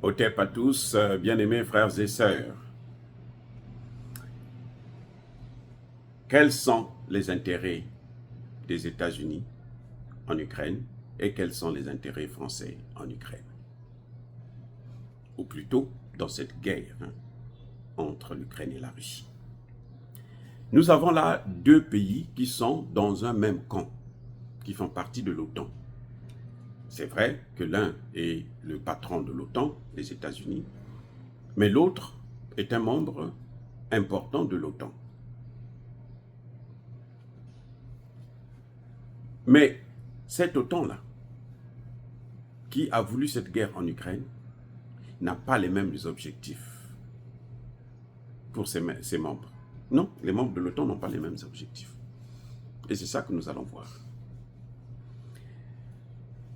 Otep à tous, bien-aimés frères et sœurs. Quels sont les intérêts des États-Unis en Ukraine et quels sont les intérêts français en Ukraine? Ou plutôt, dans cette guerre entre l'Ukraine et la Russie. Nous avons là deux pays qui sont dans un même camp, qui font partie de l'OTAN. C'est vrai que l'un est le patron de l'OTAN, les États-Unis, mais l'autre est un membre important de l'OTAN. Mais cet OTAN-là, qui a voulu cette guerre en Ukraine, n'a pas les mêmes objectifs pour ses membres. Non, les membres de l'OTAN n'ont pas les mêmes objectifs. Et c'est ça que nous allons voir.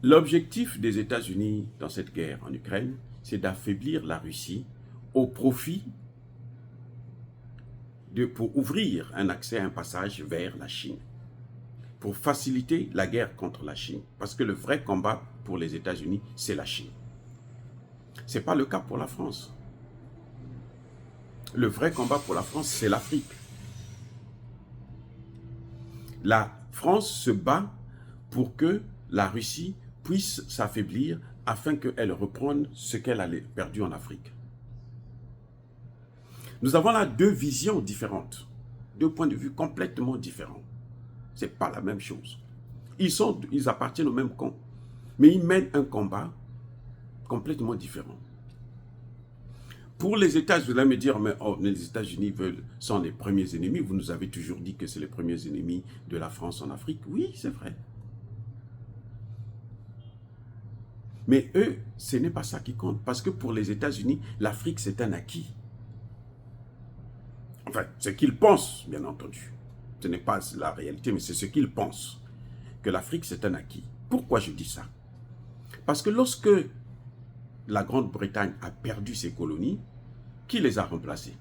L'objectif des États-Unis dans cette guerre en Ukraine, c'est d'affaiblir la Russie au profit pour ouvrir un accès, un passage vers la Chine, pour faciliter la guerre contre la Chine. Parce que le vrai combat pour les États-Unis, c'est la Chine. Ce n'est pas le cas pour la France. Le vrai combat pour la France, c'est l'Afrique. La France se bat pour que la Russie puisse s'affaiblir afin qu'elle reprenne ce qu'elle a perdu en Afrique. Nous avons là deux visions différentes, deux points de vue complètement différents. Ce n'est pas la même chose. Ils appartiennent au même camp, mais ils mènent un combat complètement différent. Pour les États-Unis, vous allez me dire, mais les États-Unis sont les premiers ennemis. Vous nous avez toujours dit que c'est les premiers ennemis de la France en Afrique. Oui, c'est vrai. Mais eux, ce n'est pas ça qui compte. Parce que pour les États-Unis, l'Afrique, c'est un acquis. Enfin, ce qu'ils pensent, bien entendu. Ce n'est pas la réalité, mais c'est ce qu'ils pensent. Que l'Afrique, c'est un acquis. Pourquoi je dis ça? Parce que lorsque la Grande-Bretagne a perdu ses colonies, qui les a remplacées?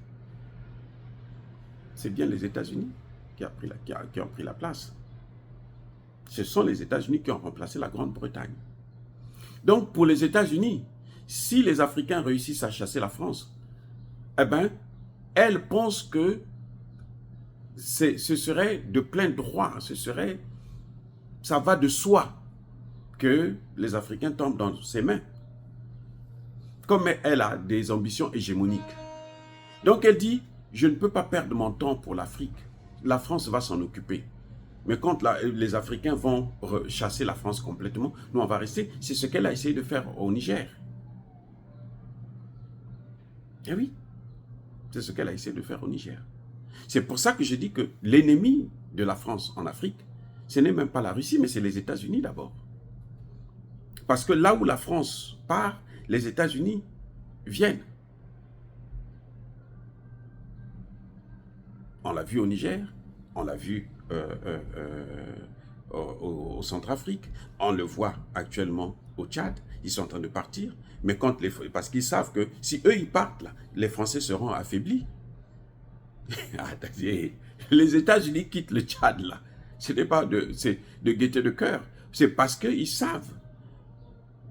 C'est bien les États-Unis qui ont pris la place. Ce sont les États-Unis qui ont remplacé la Grande-Bretagne. Donc, pour les États-Unis, si les Africains réussissent à chasser la France, eh bien, elles pensent que ce serait de plein droit, ça va de soi que les Africains tombent dans ses mains. Comme elle a des ambitions hégémoniques. Donc elle dit, je ne peux pas perdre mon temps pour l'Afrique. La France va s'en occuper. Mais quand les Africains vont chasser la France complètement, nous on va rester. C'est ce qu'elle a essayé de faire au Niger. Eh oui, c'est ce qu'elle a essayé de faire au Niger. C'est pour ça que je dis que l'ennemi de la France en Afrique, ce n'est même pas la Russie, mais c'est les États-Unis d'abord. Parce que là où la France part, les États-Unis viennent. On l'a vu au Niger, on l'a vu au Centrafrique, on le voit actuellement au Tchad, ils sont en train de partir, mais parce qu'ils savent que si eux ils partent, là, les Français seront affaiblis. Les États-Unis quittent le Tchad, là. Ce n'est pas de gaieté de cœur, c'est parce qu'ils savent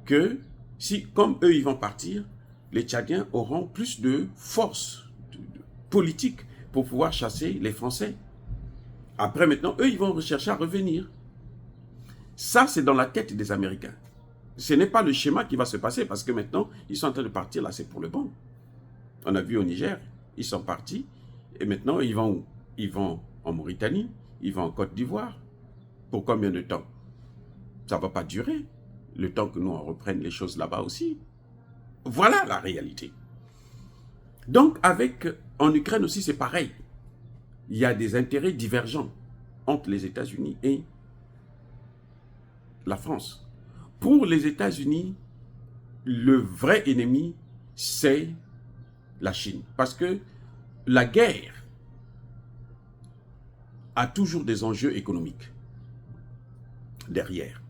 que si, comme eux ils vont partir, les Tchadiens auront plus de force politique pour pouvoir chasser les Français. Après, maintenant, eux, ils vont rechercher à revenir. Ça, c'est dans la tête des Américains. Ce n'est pas le schéma qui va se passer parce que maintenant, ils sont en train de partir, là, c'est pour le bon. On a vu au Niger, ils sont partis et maintenant, ils vont où? Ils vont en Mauritanie, ils vont en Côte d'Ivoire. Pour combien de temps? Ça ne va pas durer. Le temps que nous, on reprenne les choses là-bas aussi. Voilà la réalité. Donc, en Ukraine aussi, c'est pareil. Il y a des intérêts divergents entre les États-Unis et la France. Pour les États-Unis, le vrai ennemi, c'est la Chine. Parce que la guerre a toujours des enjeux économiques derrière.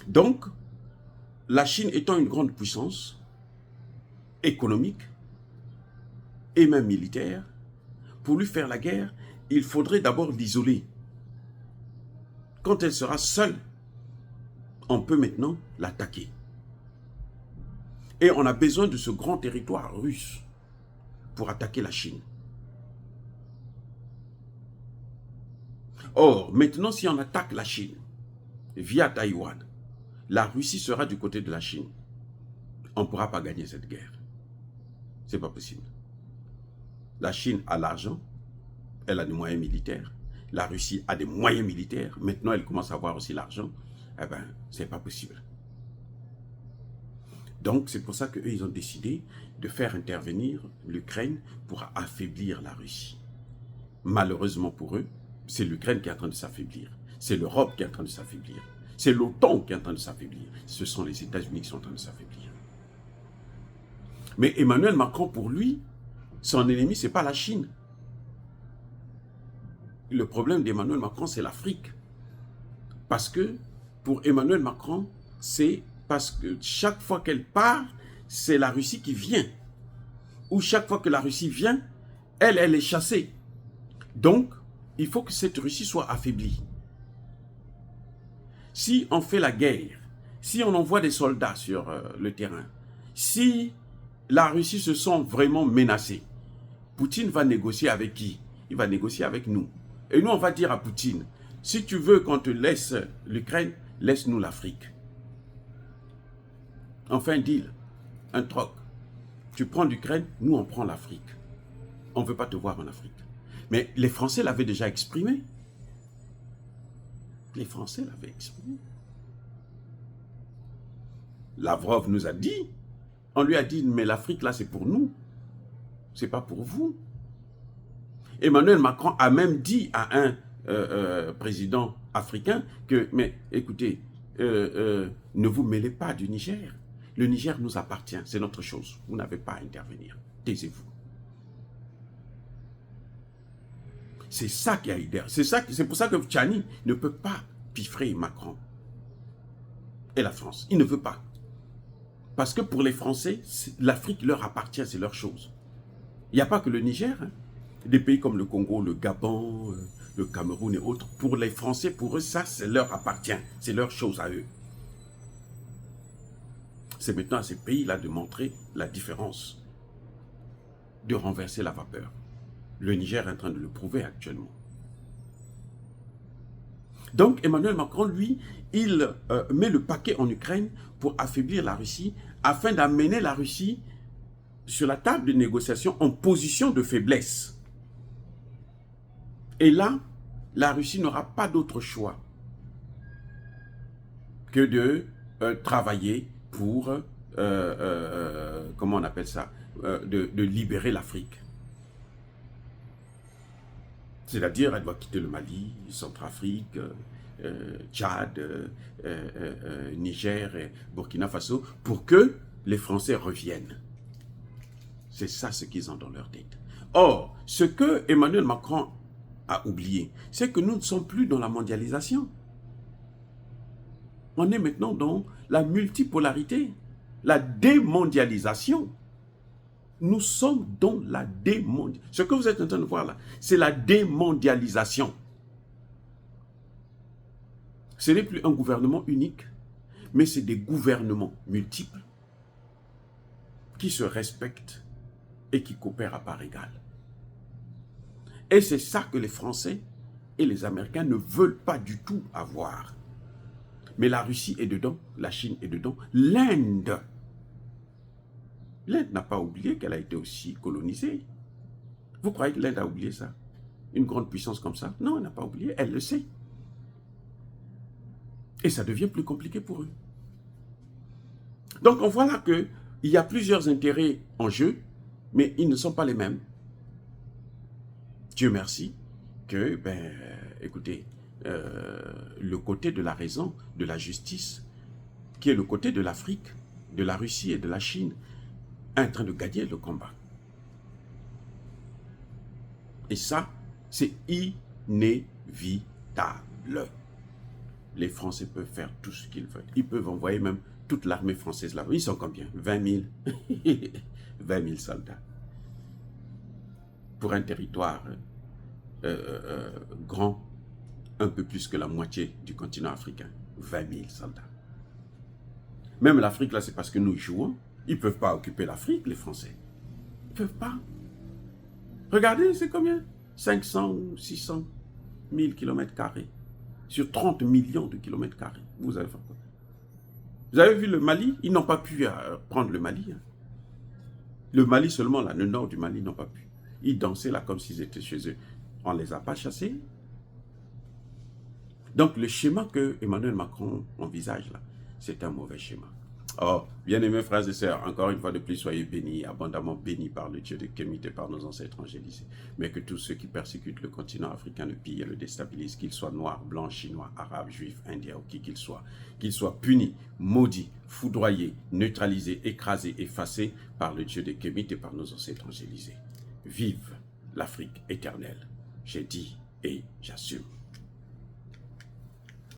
Donc, la Chine étant une grande puissance économique et même militaire, pour lui faire la guerre, il faudrait d'abord l'isoler. Quand elle sera seule, on peut maintenant l'attaquer. Et on a besoin de ce grand territoire russe pour attaquer la Chine. Or, maintenant, si on attaque la Chine via Taïwan, la Russie sera du côté de la Chine. On ne pourra pas gagner cette guerre. Ce n'est pas possible. La Chine a l'argent, elle a des moyens militaires. La Russie a des moyens militaires. Maintenant, elle commence à avoir aussi l'argent. Eh bien, ce n'est pas possible. Donc, c'est pour ça qu'eux, ils ont décidé de faire intervenir l'Ukraine pour affaiblir la Russie. Malheureusement pour eux, c'est l'Ukraine qui est en train de s'affaiblir. C'est l'Europe qui est en train de s'affaiblir. C'est l'OTAN qui est en train de s'affaiblir. Ce sont les États-Unis qui sont en train de s'affaiblir. Mais Emmanuel Macron, pour lui, son ennemi, ce n'est pas la Chine. Le problème d'Emmanuel Macron, c'est l'Afrique. Parce que, pour Emmanuel Macron, c'est parce que chaque fois qu'elle part, c'est la Russie qui vient. Ou chaque fois que la Russie vient, elle est chassée. Donc, il faut que cette Russie soit affaiblie. Si on fait la guerre, si on envoie des soldats sur le terrain, si la Russie se sent vraiment menacée, Poutine va négocier avec qui? Il va négocier avec nous. Et nous, on va dire à Poutine, si tu veux qu'on te laisse l'Ukraine, laisse-nous l'Afrique. On fait un deal, un troc. Tu prends l'Ukraine, nous on prend l'Afrique. On ne veut pas te voir en Afrique. Mais les Français l'avaient déjà exprimé. Les Français l'avaient exprimé. Lavrov nous a dit, on lui a dit, mais l'Afrique là c'est pour nous. C'est pas pour vous. Emmanuel Macron a même dit à un président africain que, mais écoutez, ne vous mêlez pas du Niger. Le Niger nous appartient, c'est notre chose. Vous n'avez pas à intervenir. Taisez-vous. C'est ça qui a aidé. C'est pour ça que Tchani ne peut pas piffrer Macron et la France. Il ne veut pas. Parce que pour les Français, l'Afrique leur appartient, c'est leur chose. Il n'y a pas que le Niger. Hein. Des pays comme le Congo, le Gabon, le Cameroun et autres, pour les Français, pour eux, ça, ça leur appartient. C'est leur chose à eux. C'est maintenant à ces pays-là de montrer la différence, de renverser la vapeur. Le Niger est en train de le prouver actuellement. Donc Emmanuel Macron, lui, il met le paquet en Ukraine pour affaiblir la Russie, afin d'amener la Russie sur la table de négociation en position de faiblesse. Et là, la Russie n'aura pas d'autre choix que de travailler pour, comment on appelle ça, de libérer l'Afrique. C'est-à-dire, elle doit quitter le Mali, Centrafrique, Tchad, Niger, et Burkina Faso, pour que les Français reviennent. C'est ça ce qu'ils ont dans leur tête. Or, ce que Emmanuel Macron a oublié, c'est que nous ne sommes plus dans la mondialisation. On est maintenant dans la multipolarité, la démondialisation. Nous sommes dans la démondialisation. Ce que vous êtes en train de voir là, c'est la démondialisation. Ce n'est plus un gouvernement unique, mais c'est des gouvernements multiples qui se respectent et qui coopèrent à part égale. Et c'est ça que les Français et les Américains ne veulent pas du tout avoir. Mais la Russie est dedans, la Chine est dedans, l'Inde. L'Inde n'a pas oublié qu'elle a été aussi colonisée. Vous croyez que l'Inde a oublié ça? Une grande puissance comme ça? Non, elle n'a pas oublié, elle le sait. Et ça devient plus compliqué pour eux. Donc on voit là qu'il y a plusieurs intérêts en jeu, mais ils ne sont pas les mêmes. Dieu merci que, écoutez, le côté de la raison, de la justice, qui est le côté de l'Afrique, de la Russie et de la Chine, est en train de gagner le combat. Et ça, c'est inévitable. Les Français peuvent faire tout ce qu'ils veulent. Ils peuvent envoyer même toute l'armée française là. Ils sont combien? 20 000. 20 000 soldats. Pour un territoire grand, un peu plus que la moitié du continent africain. 20 000 soldats. Même l'Afrique là, c'est parce que nous jouons. Ils ne peuvent pas occuper l'Afrique, les Français. Ils ne peuvent pas. Regardez, c'est combien? 500 ou 600 000 km² sur 30 millions de kilomètres carrés. Vous avez fait quoi? Vous avez vu le Mali? Ils n'ont pas pu prendre le Mali. Hein. Le Mali seulement, là, le nord du Mali, n'ont pas pu. Ils dansaient là comme s'ils étaient chez eux. On ne les a pas chassés. Donc le schéma que Emmanuel Macron envisage là, c'est un mauvais schéma. Oh, bien-aimés frères et sœurs, encore une fois de plus, soyez bénis, abondamment bénis par le Dieu de Kémit et par nos ancêtres angélisés. Mais que tous ceux qui persécutent le continent africain, le pillent et le déstabilisent, qu'ils soient noirs, blancs, chinois, arabes, juifs, indiens ou qui qu'ils soient punis, maudits, foudroyés, neutralisés, écrasés, effacés par le Dieu de Kémit et par nos ancêtres angélisés. Vive l'Afrique éternelle. J'ai dit et j'assume.